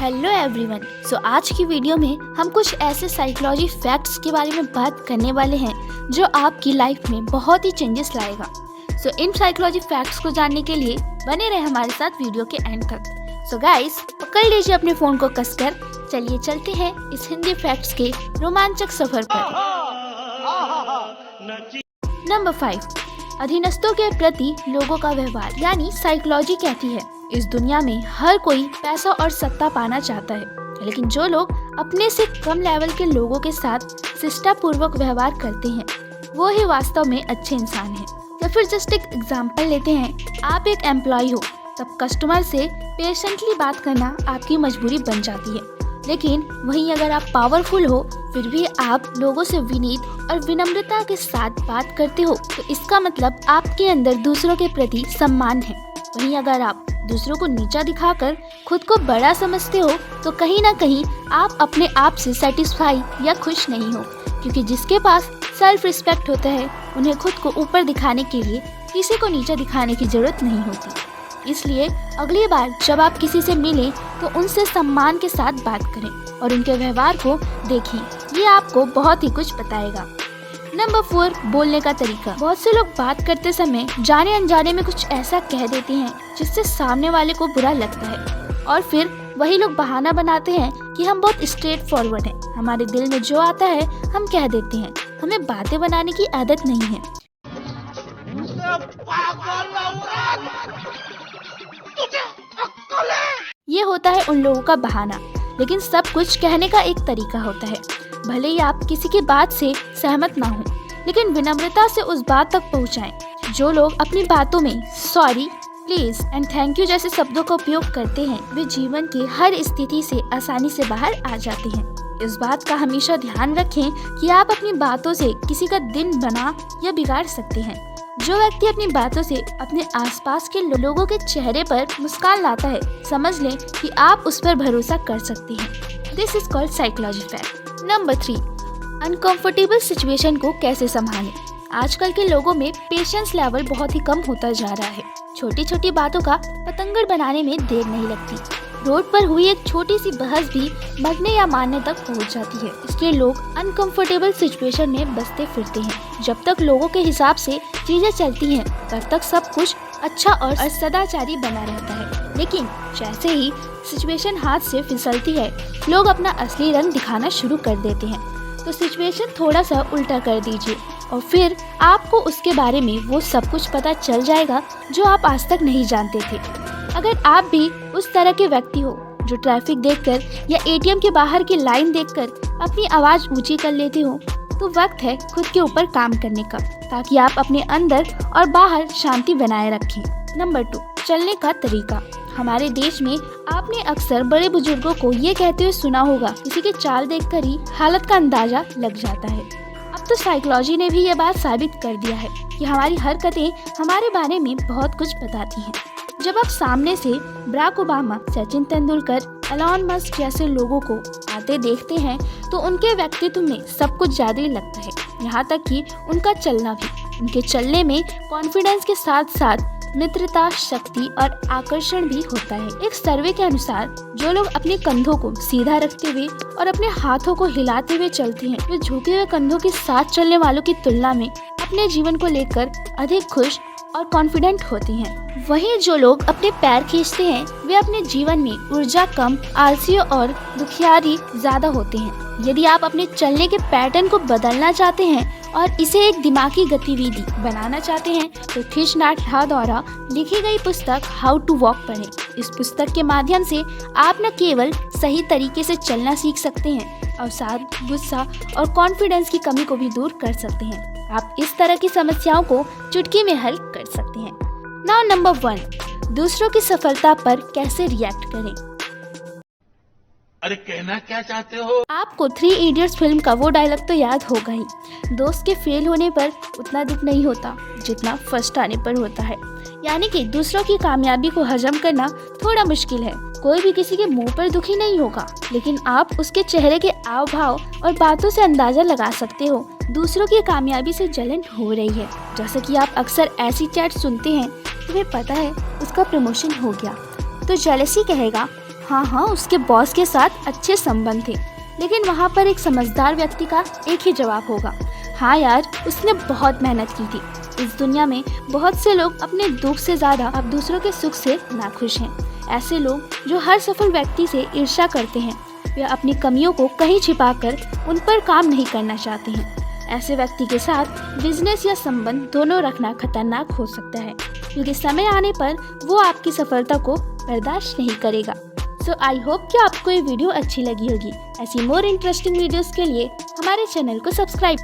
Hello everyone. आज की video में हम कुछ ऐसे साइकोलॉजी फैक्ट्स के बारे में बात करने वाले हैं जो आपकी लाइफ में बहुत ही चेंजेस लाएगा। इन साइकोलॉजी फैक्ट्स को जानने के लिए बने रहे हमारे साथ वीडियो के एंड तक। गाइस, पकड़ लीजिए अपने फोन को कसकर, चलिए चलते हैं इस हिंदी फैक्ट्स के रोमांचक सफर पर। नंबर 5, अधीनस्थों के प्रति लोगों का व्यवहार। यानी साइकोलॉजी कहती है इस दुनिया में हर कोई पैसा और सत्ता पाना चाहता है, लेकिन जो लोग अपने से कम लेवल के लोगों के साथ शिष्टापूर्वक व्यवहार करते हैं वो ही वास्तव में अच्छे इंसान हैं। या फिर जस्ट एक एग्जांपल लेते हैं, आप एक एम्प्लॉय हो, तब कस्टमर से पेशेंटली बात करना आपकी मजबूरी बन जाती है। लेकिन वहीं अगर आप पावरफुल हो फिर भी आप लोगों से विनीत और विनम्रता के साथ बात करते हो, तो इसका मतलब आपके अंदर दूसरों के प्रति सम्मान है। वहीं अगर आप दूसरों को नीचा दिखाकर खुद को बड़ा समझते हो तो कहीं ना कहीं आप अपने आप से सेटिस्फाई या खुश नहीं हो, क्योंकि जिसके पास सेल्फ रिस्पेक्ट होता है उन्हें खुद को ऊपर दिखाने के लिए किसी को नीचा दिखाने की जरूरत नहीं होती। इसलिए अगली बार जब आप किसी से मिलें तो उनसे सम्मान के साथ बात करें और उनके व्यवहार को देखें, ये आपको बहुत ही कुछ बताएगा। नंबर 4, बोलने का तरीका। बहुत से लोग बात करते समय जाने अनजाने में कुछ ऐसा कह देते हैं जिससे सामने वाले को बुरा लगता है, और फिर वही लोग बहाना बनाते हैं कि हम बहुत स्ट्रेट फॉरवर्ड हैं, हमारे दिल में जो आता है हम कह देते हैं, हमें बातें बनाने की आदत नहीं है। ये होता है उन लोगों का बहाना, लेकिन सब कुछ कहने का एक तरीका होता है। भले ही आप किसी की बात से सहमत ना हो, लेकिन विनम्रता से उस बात तक पहुंचाएं। जो लोग अपनी बातों में sorry, please and thank you जैसे शब्दों का उपयोग करते हैं वे जीवन की हर स्थिति से आसानी से बाहर आ जाते हैं। इस बात का हमेशा ध्यान रखें कि आप अपनी बातों से किसी का दिन बना या बिगाड़ सकते हैं। जो व्यक्ति अपनी बातों से अपने आसपास के लोगों के चेहरे पर मुस्कान लाता है, समझ लें कि आप उस पर भरोसा कर सकते हैं। This is called psychology fact. Number 3, uncomfortable situation को कैसे संभालें। आजकल के लोगों में पेशेंस लेवल बहुत ही कम होता जा रहा है। छोटी छोटी बातों का पतंगड़ बनाने में देर नहीं लगती। रोड पर हुई एक छोटी सी बहस भी मरने या मारने तक पहुंच जाती है। इसलिए लोग अनकंफर्टेबल सिचुएशन में बसते फिरते हैं। जब तक लोगों के हिसाब से चीजें चलती हैं तब तक सब कुछ अच्छा और सदाचारी बना रहता है, लेकिन जैसे ही सिचुएशन हाथ से फिसलती है लोग अपना असली रंग दिखाना शुरू कर देते हैं। तो सिचुएशन थोड़ा सा उल्टा कर दीजिए और फिर आपको उसके बारे में वो सब कुछ पता चल जाएगा जो आप आज तक नहीं जानते थे। अगर आप भी उस तरह के व्यक्ति हो जो ट्रैफिक देखकर या एटीएम के बाहर की लाइन देखकर अपनी आवाज ऊंची कर लेते हो, तो वक्त है खुद के ऊपर काम करने का, ताकि आप अपने अंदर और बाहर शांति बनाए रखें। नंबर 2, चलने का तरीका। हमारे देश में आपने अक्सर बड़े बुजुर्गों को ये कहते हुए सुना होगा, किसी के चाल देखकर ही हालत का अंदाजा लग जाता है। अब तो साइकोलॉजी ने भी ये बात साबित कर दिया है कि हमारी हरकतें हमारे बारे में बहुत कुछ बताती हैं। जब आप सामने से Barack Obama, Sachin Tendulkar, Elon Musk जैसे लोगों को आते देखते हैं तो उनके व्यक्तित्व में सब कुछ ज्यादा ही लगता है, यहाँ तक कि उनका चलना भी। उनके चलने में कॉन्फिडेंस के साथ साथ मित्रता, शक्ति और आकर्षण भी होता है। एक सर्वे के अनुसार जो लोग अपने कंधों को सीधा रखते हुए और अपने हाथों को हिलाते हुए चलते हैं वे झुके हुए कंधों के साथ चलने वालों की तुलना में अपने जीवन को लेकर अधिक खुश और कॉन्फिडेंट होती हैं। वहीं जो लोग अपने पैर खींचते हैं वे अपने जीवन में ऊर्जा कम, आलसी और दुखियारी ज्यादा होते हैं। यदि आप अपने चलने के पैटर्न को बदलना चाहते हैं और इसे एक दिमागी गतिविधि बनाना चाहते हैं तो थीश नाथ झा द्वारा लिखी गई पुस्तक हाउ टू वॉक पढ़ें। इस पुस्तक के माध्यम से आप न केवल सही तरीके से चलना सीख सकते हैं और साथ गुस्सा और कॉन्फिडेंस की कमी को भी दूर कर सकते हैं। आप इस तरह की समस्याओं को चुटकी में हल कर सकते हैं। नाउ नंबर 1, दूसरों की सफलता पर कैसे रिएक्ट करें। अरे कहना क्या चाहते हो? आपको 3 इडियट्स फिल्म का वो डायलॉग तो याद होगा ही, दोस्त के फेल होने पर उतना दुख नहीं होता जितना फर्स्ट आने पर होता है। यानी कि दूसरों की कामयाबी को हजम करना थोड़ा मुश्किल है। कोई भी किसी के मुंह पर दुखी नहीं होगा, लेकिन आप उसके चेहरे के हाव भाव और बातों से अंदाजा लगा सकते हो दूसरों की कामयाबी से जलन हो रही है। जैसे कि आप अक्सर ऐसी चैट सुनते हैं, तुम्हें पता है उसका प्रमोशन हो गया, तो जेलसी कहेगा हाँ, उसके बॉस के साथ अच्छे संबंध थे, लेकिन वहाँ पर एक समझदार व्यक्ति का एक ही जवाब होगा, हाँ यार, उसने बहुत मेहनत की थी। इस दुनिया में बहुत से लोग अपने दुख से ज़्यादा अब दूसरों के सुख से नाखुश हैं। ऐसे लोग जो हर सफल व्यक्ति से ईर्ष्या करते हैं या अपनी कमियों को कहीं छिपाकर उन पर काम नहीं करना चाहते हैं। ऐसे व्यक्ति के साथ बिजनेस या संबंध दोनों रखना खतरनाक हो सकता है, क्योंकि समय आने पर वो आपकी सफलता को बर्दाश्त नहीं करेगा। सो आई होप कि आपको ये वीडियो अच्छी लगी होगी। ऐसी मोर इंटरेस्टिंग वीडियोस के लिए हमारे चैनल को सब्सक्राइब